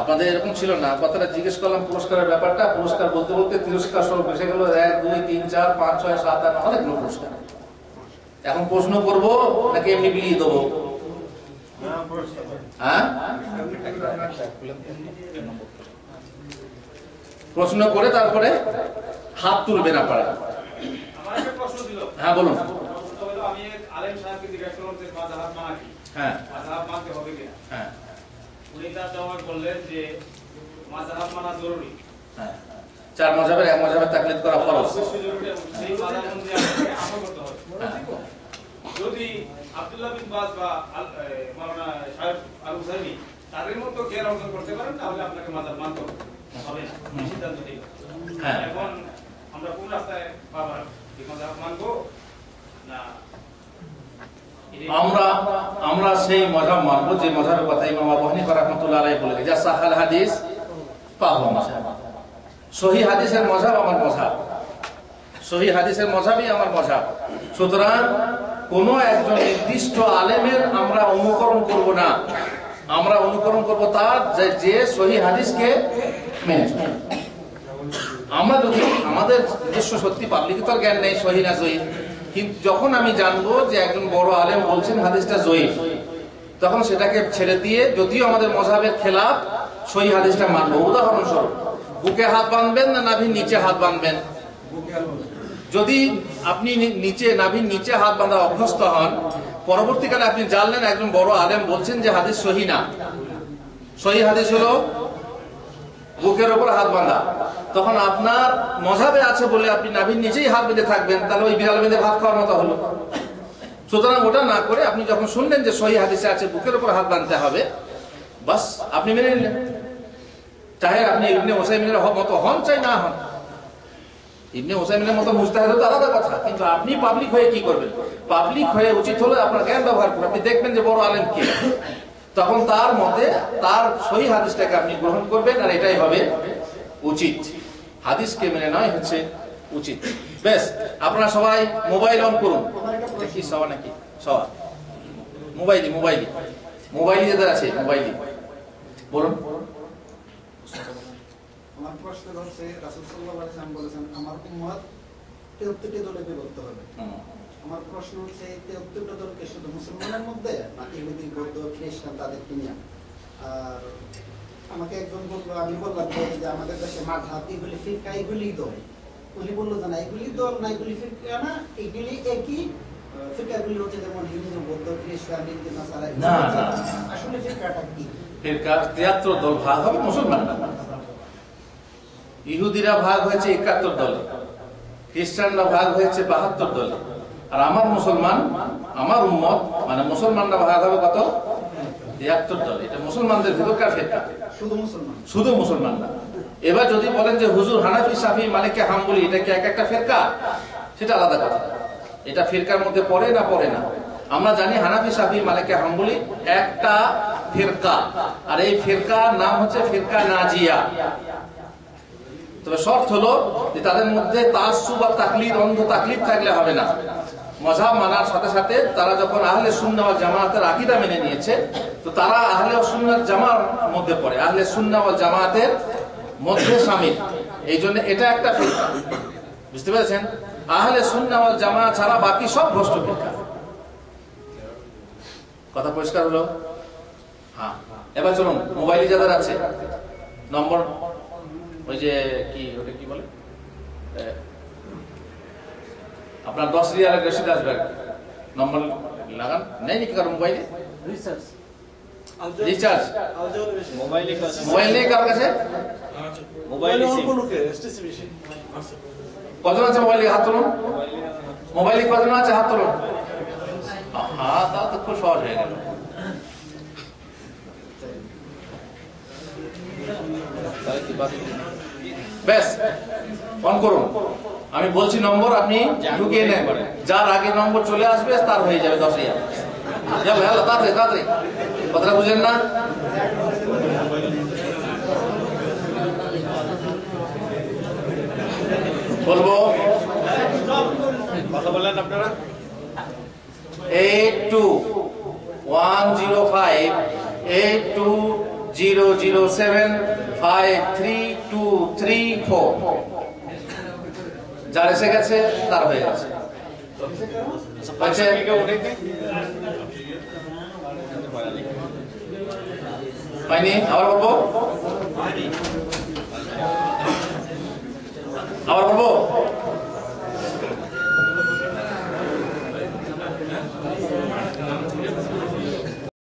আপনাদের এরকম ছিল না? কথাটা জিজ্ঞেস করলাম পুরস্কারের ব্যাপারটা, পুরস্কার বলতে বলতে তিরস্কার স্বরূপ এসে গেল 1 2 3 4 5 6 7 8 অনেকগুলো পুরস্কার। এখন প্রশ্ন করব নাকি এমনি বিলিয়ে দেবো? হ্যাঁ, প্রশ্ন করে তারপরে হাত তুলবেন আপনারা। আমার একটা প্রশ্ন ছিল। হ্যাঁ বলুন। প্রশ্নটা হলো, আমি আলেম সাহেবকে জিজ্ঞাসা করলাম যে মাযহাব মানা কি? হ্যাঁ, মাযহাব মানতে হবে কিনা? হ্যাঁ, উনি তার জবাব বললেন যে মাযহাব মানা জরুরি। হ্যাঁ, 4 মাযহাবের এক মাযহাবের তাকলিদ করা ফরজ। অবশ্যই জরুরি, এবং সেই মাযহাব অনুযায়ী আমাদেরকে আমল করতে হবে। যদি আব্দুল্লাহ বিন বাজ বা মাওলানা সাহেব আল হুসাইনি তাদের মতো জ্ঞান অর্জন করতে পারেন, তাহলে আপনাকে মাযহাব মানতে হবে না, এই সিদ্ধান্ত নেই। হ্যাঁ, এখন আমরা কোন রাস্তায় বাবা এই মাযহাব মানবো না আমরা সেই মাযহাব মানব যে মাযহাবের কথা ইমাম আবু হানিফা রাহমাতুল্লাহ আলাইহি বলে গেছেন, সাহাল হাদিস ফাহুয়া মাযহাব। সহিহ হাদিসের মাযহাব আমার মাযহাব, সহিহ হাদিসের মাযহাবই আমার মাযহাব। সুতরাং কোন একজন নির্দিষ্ট আলেমের আমরা অনুকরণ করব না, আমরা অনুকরণ করব তার যে সহিহ হাদিসকে মেনে চলে। আমরা যদি আমাদের নিজস্ব সত্যি পাবলিকের তো জ্ঞান নেই সহিহ না সহিহ, কিন্তু যখন আমি জানবো যে একজন বড় আলেম বলছেন হাদিসটা জয়ীফ, তখন সেটাকে ছেড়ে দিয়ে যদিও আমাদের মাযহাবের খেলাফ সহিহ হাদিসটা মানবো। উদাহরণস্বরূপ, বুকে হাত বাঁধবেন না নাভির নিচে হাত বাঁধবেন? যদি আপনি নাভির নিচে হাত বাঁধা অভ্যস্ত হন, পরবর্তীকালে আপনি জানলেন একজন বড় আলেম বলছেন যে হাদিস সহিহ না, সহিহ হাদিস হলো বুকের উপর হাত বাঁধা, তখন আপনার মাযহাবে আছে বলে আপনি নাভির নিচেই হাত বেঁধে থাকবেন, তাহলে ওই বিড়াল বেঁধে ভাত খাওয়ার মতো হলো। সুতরাং ওটা না করে আপনি যখন শুনলেন যে সহিহ হাদিসে আছে বুকের উপর হাত বাঁধতে হবে, বাস আপনি মেনে নিলেন। চাহে আপনি ইবনে উসাইমিনের মতো হন চাই না হন, ইবনে উসাইমিনের মতো মুজতাহিদ তো আলাদা কথা, কিন্তু আপনি পাবলিক হয়ে কি করবেন? পাবলিক হয়ে উচিত হলো আপনার জ্ঞান ব্যবহার করে আপনি দেখবেন যে বড় আলেম কে, তখন তার মতে তার সহিহ হাদিসটাকে আপনি গ্রহণ করবেন, আর এটাই হবে উচিত। হাদিসকে মেনে নয় হচ্ছে উচিত। বেশ, আপনারা সবাই মোবাইল অন করুন। কি সবা নাকি সবা? মোবাইলি যাদের আছে মোবাইলি বলুন। আমার প্রশ্ন হচ্ছে, রাসূল সাল্লাল্লাহু আলাইহি ওয়াসাল্লাম বলেছেন আমার উম্মত 73টি দলে বিভক্ত হবে। আমার প্রশ্ন হচ্ছে, 73টা দলকে শুধু মুসলমানের মধ্যে না ইহুদি, বৌদ্ধ, খ্রিস্টান তাদেরকে নিয়ে? আর আমাকে একজন বললো, আমি বললাম যে আমাদের দেশে মাযহাব এগুলি ফিরকা, এগুলি দল। উনি বললো যে না, এগুলি দল না, এগুলি ফিরকা না, এগুলি একই। ফিরকাগুলি হচ্ছে যেমন হিন্দু, বৌদ্ধ, খ্রিস্টান, ইহুদি, নাসারা। আসলে ফিরকাটা কি? ফিরকা 73 দল ভাগ হবে মুসলমানরা। ইহুদিরা ভাগ হয়েছে 71 দলে, খ্রিস্টানরা ভাগ হয়েছে 72 দলে, আর আমার উম্মত মানে মুসলমানরা ভাগ হবে কত? 73 দলে। এটা মুসলমানদের ভিতরকার ফিরকা, শুধু মুসলমানরা। এবার যদি বলেন যে হুজুর হানাফি, শাফি, মালিকি, হাম্বলি এটা কি এক একটা ফিরকা, সেটা আলাদা কথা। এটা ফিরকার মধ্যে পড়ে না? আমরা জানি হানাফি, শাফি, মালিকি, হাম্বলি একটা ফিরকা, আর এই ফিরকার নাম হচ্ছে ফিরকা নাজিয়া। তবে শর্ত হলো যে তাদের মধ্যে তাআসসুব বা তাকলিদ, অন্ধ তাকলিদ থাকলে হবে না। মাযহাব মানার সাথে সাথে তারা যখন আহলে সুন্নাহ ওয়াল জামাতের আকীদা মেনে নিয়েছে, তো তারা আহলে সুন্নাহ জামার মধ্যে পড়ে, আহলে সুন্নাহ ওয়াল জামাতের মধ্যে শামিল। এই জন্য এটা একটা ফিরকা, বুঝতে পেরেছেন? আহলে সুন্নাহ ওয়াল জামাত ছাড়া বাকি সব ভ্রষ্ট ফিরকা। কথা পরিষ্কার হলো? হ্যাঁ, এবার চলুন মোবাইলে যাদের আছে নম্বর, ওই যে ওটা কি বলে আপনার 10 রিয়ালের রসিদ আসবে, নম্বর লাগান। নেই নাকি কারো মোবাইলে রিচার্জ? মোবাইল নেই কারোর কাছে? কজন আছে মোবাইলে? হাত তুলুন। মোবাইলে কজন আছে? হাত তুলুন। হ্যাঁ, তা তো খুব সহজ হয়ে গেল। বেশ, অন করুন। আমি বলছি নম্বর, আপনি ঢুকিয়ে নেন। যার আগে নম্বর চলে আসবে তার হয়ে যাবে 10,000। তাড়াতাড়ি কথাটা বুঝলেন না? বলবো কথা বললেন আপনারা। 82-105-82 0075324। যার এসে গেছে তার হয়ে গেছে। হয়নি? আবার বলবো?